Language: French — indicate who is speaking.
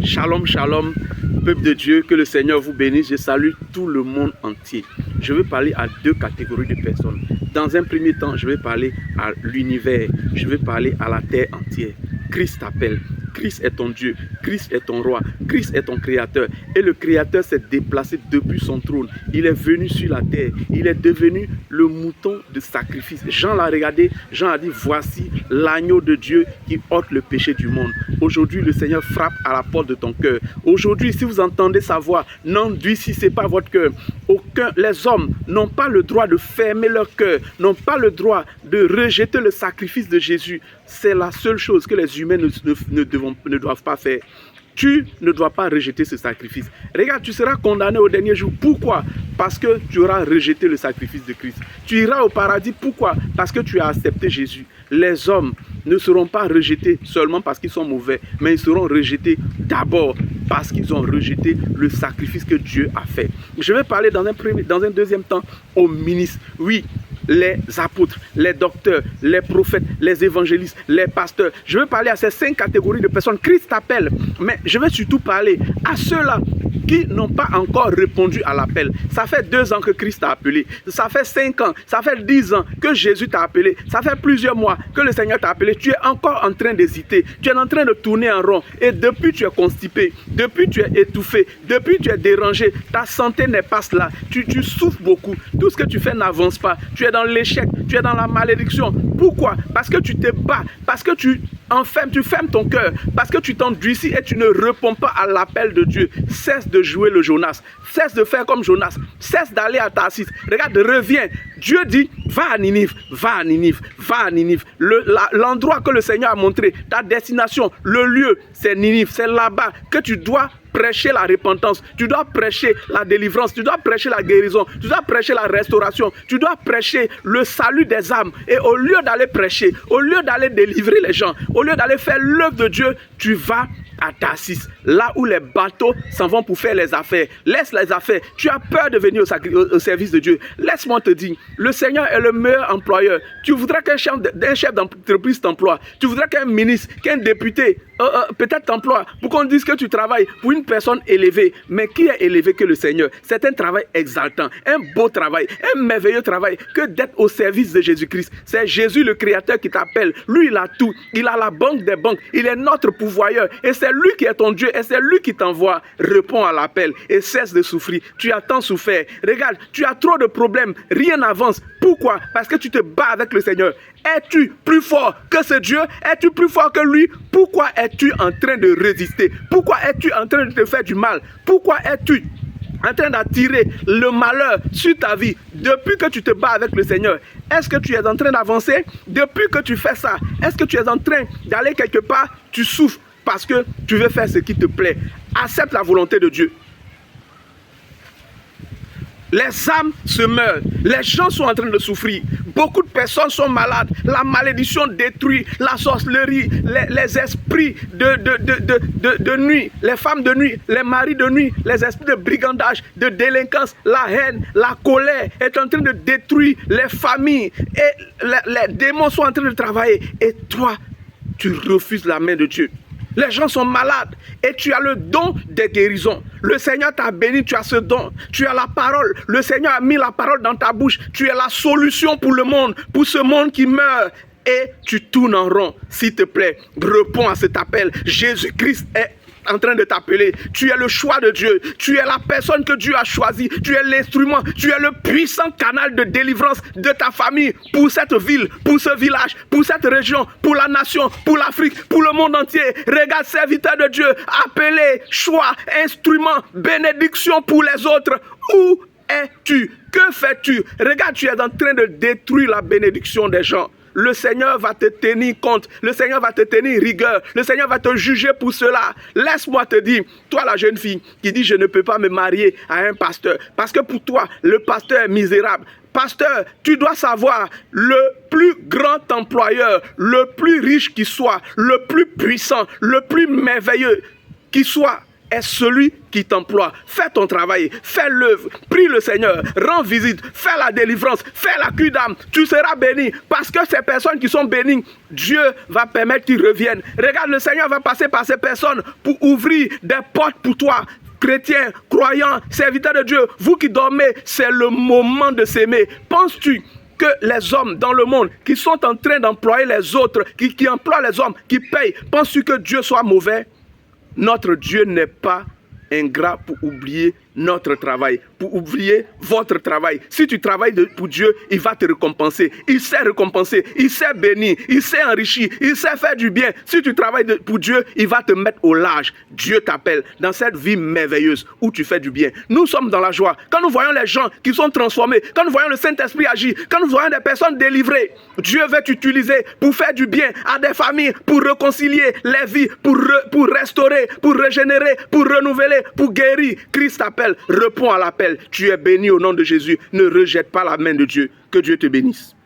Speaker 1: Shalom, shalom, peuple de Dieu, que le Seigneur vous bénisse. Je salue tout le monde entier. Je veux parler à deux catégories de personnes. Dans un premier temps, je vais parler à l'univers. Je vais parler à la terre entière. Christ t'appelle. Christ est ton Dieu, Christ est ton roi, Christ est ton créateur. Et le créateur s'est déplacé depuis son trône. Il est venu sur la terre. Il est devenu le mouton de sacrifice. Jean l'a regardé, Jean a dit, voici l'agneau de Dieu qui ôte le péché du monde. Aujourd'hui, le Seigneur frappe à la porte de ton cœur. Aujourd'hui, si vous entendez sa voix, n'endurcissez pas votre cœur. Les hommes n'ont pas le droit de fermer leur cœur, n'ont pas le droit de rejeter le sacrifice de Jésus. C'est la seule chose que les humains ne doivent pas faire. Tu ne dois pas rejeter ce sacrifice. Regarde, tu seras condamné au dernier jour. Pourquoi? Parce que tu auras rejeté le sacrifice de Christ. Tu iras au paradis. Pourquoi? Parce que tu as accepté Jésus. Les hommes ne seront pas rejetés seulement parce qu'ils sont mauvais, mais ils seront rejetés d'abord parce qu'ils ont rejeté le sacrifice que Dieu a fait. Je vais parler dans un deuxième temps aux ministres. Oui, les apôtres, les docteurs, les prophètes, les évangélistes, les pasteurs. Je vais parler à ces 5 catégories de personnes. Christ t'appelle, mais je vais surtout parler à ceux-là qui n'ont pas encore répondu à l'appel. Ça fait 2 ans que Christ t'a appelé. Ça fait 5 ans, ça fait 10 ans que Jésus t'a appelé. Ça fait plusieurs mois que le Seigneur t'a appelé. Tu es encore en train d'hésiter. Tu es en train de tourner en rond. Et depuis, tu es constipé. Depuis, tu es étouffé. Depuis, tu es dérangé. Ta santé n'est pas là. Tu souffres beaucoup. Tout ce que tu fais n'avance pas. Tu es dans l'échec. Tu es dans la malédiction. Pourquoi? Parce que tu te bats. Parce que tu fermes ton cœur. Parce que tu t'endurcis et tu ne réponds pas à l'appel de Dieu. Cesse de jouer le Jonas. Cesse de faire comme Jonas. Cesse d'aller à Tarsis. Regarde, reviens. Dieu dit, va à Ninive, va à Ninive, va à Ninive. L'endroit que le Seigneur a montré, ta destination, le lieu, c'est Ninive. C'est là-bas que tu dois prêcher la repentance, tu dois prêcher la délivrance, tu dois prêcher la guérison, tu dois prêcher la restauration, tu dois prêcher le salut des âmes. Et au lieu d'aller prêcher, au lieu d'aller délivrer les gens, au lieu d'aller faire l'œuvre de Dieu, tu vas à Tarsis, là où les bateaux s'en vont pour faire les affaires. Laisse les affaires. Tu as peur de venir au service de Dieu. Laisse-moi te dire, le Seigneur est le meilleur employeur. Tu voudrais qu'un chef d'entreprise t'emploie. Tu voudrais qu'un ministre, qu'un député peut-être t'emploie pour qu'on dise que tu travailles pour une personne élevée. Mais qui est élevé que le Seigneur? C'est un travail exaltant, un beau travail, un merveilleux travail que d'être au service de Jésus-Christ. C'est Jésus le Créateur qui t'appelle. Lui, il a tout. Il a la banque des banques. Il est notre pourvoyeur. Et c'est lui qui est ton Dieu et c'est lui qui t'envoie. Réponds à l'appel et cesse de souffrir. Tu as tant souffert. Regarde, tu as trop de problèmes. Rien n'avance. Pourquoi? Parce que tu te bats avec le Seigneur. Es-tu plus fort que ce Dieu? Es-tu plus fort que lui? Pourquoi es-tu en train de résister? Pourquoi es-tu en train de te faire du mal? Pourquoi es-tu en train d'attirer le malheur sur ta vie depuis que tu te bats avec le Seigneur? Est-ce que tu es en train d'avancer? Depuis que tu fais ça, est-ce que tu es en train d'aller quelque part? Tu souffres parce que tu veux faire ce qui te plaît. Accepte la volonté de Dieu. Les âmes se meurent. Les gens sont en train de souffrir. Beaucoup de personnes sont malades. La malédiction détruit. La sorcellerie, les esprits de nuit, les femmes de nuit, les maris de nuit, les esprits de brigandage, de délinquance, la haine, la colère est en train de détruire les familles. Et les démons sont en train de travailler. Et toi, tu refuses la main de Dieu. Les gens sont malades et tu as le don des guérisons. Le Seigneur t'a béni, tu as ce don. Tu as la parole. Le Seigneur a mis la parole dans ta bouche. Tu es la solution pour le monde, pour ce monde qui meurt. Et tu tournes en rond. S'il te plaît, réponds à cet appel. Jésus-Christ est en train de t'appeler. Tu es le choix de Dieu. Tu es la personne que Dieu a choisie. Tu es l'instrument. Tu es le puissant canal de délivrance de ta famille pour cette ville, pour ce village, pour cette région, pour la nation, pour l'Afrique, pour le monde entier. Regarde, serviteur de Dieu, appelé, choix, instrument, bénédiction pour les autres. Où es-tu? Que fais-tu? Regarde, tu es en train de détruire la bénédiction des gens. Le Seigneur va te tenir compte. Le Seigneur va te tenir rigueur. Le Seigneur va te juger pour cela. Laisse-moi te dire, toi la jeune fille qui dit je ne peux pas me marier à un pasteur. Parce que pour toi, le pasteur est misérable. Pasteur, tu dois savoir, le plus grand employeur, le plus riche qui soit, le plus puissant, le plus merveilleux qui soit, est celui qui t'emploie. Fais ton travail, fais l'œuvre, prie le Seigneur, rends visite, fais la délivrance, fais la cure d'âme. Tu seras béni parce que ces personnes qui sont bénies, Dieu va permettre qu'ils reviennent. Regarde, le Seigneur va passer par ces personnes pour ouvrir des portes pour toi. Chrétiens, croyants, serviteurs de Dieu, vous qui dormez, c'est le moment de s'aimer. Penses-tu que les hommes dans le monde qui sont en train d'employer les autres, qui emploient les hommes, qui payent, penses-tu que Dieu soit mauvais? Notre Dieu n'est pas ingrat pour oublier notre travail, pour oublier votre travail. Si tu travailles pour Dieu, il va te récompenser. Il sait récompenser, il sait bénir, il sait enrichir, il sait faire du bien. Si tu travailles pour Dieu, il va te mettre au large. Dieu t'appelle dans cette vie merveilleuse où tu fais du bien. Nous sommes dans la joie. Quand nous voyons les gens qui sont transformés, quand nous voyons le Saint-Esprit agir, quand nous voyons des personnes délivrées, Dieu veut t'utiliser pour faire du bien à des familles, pour réconcilier les vies, pour restaurer, pour régénérer, pour renouveler, pour guérir. Christ t'appelle. Réponds à l'appel. Tu es béni au nom de Jésus. Ne rejette pas la main de Dieu. Que Dieu te bénisse.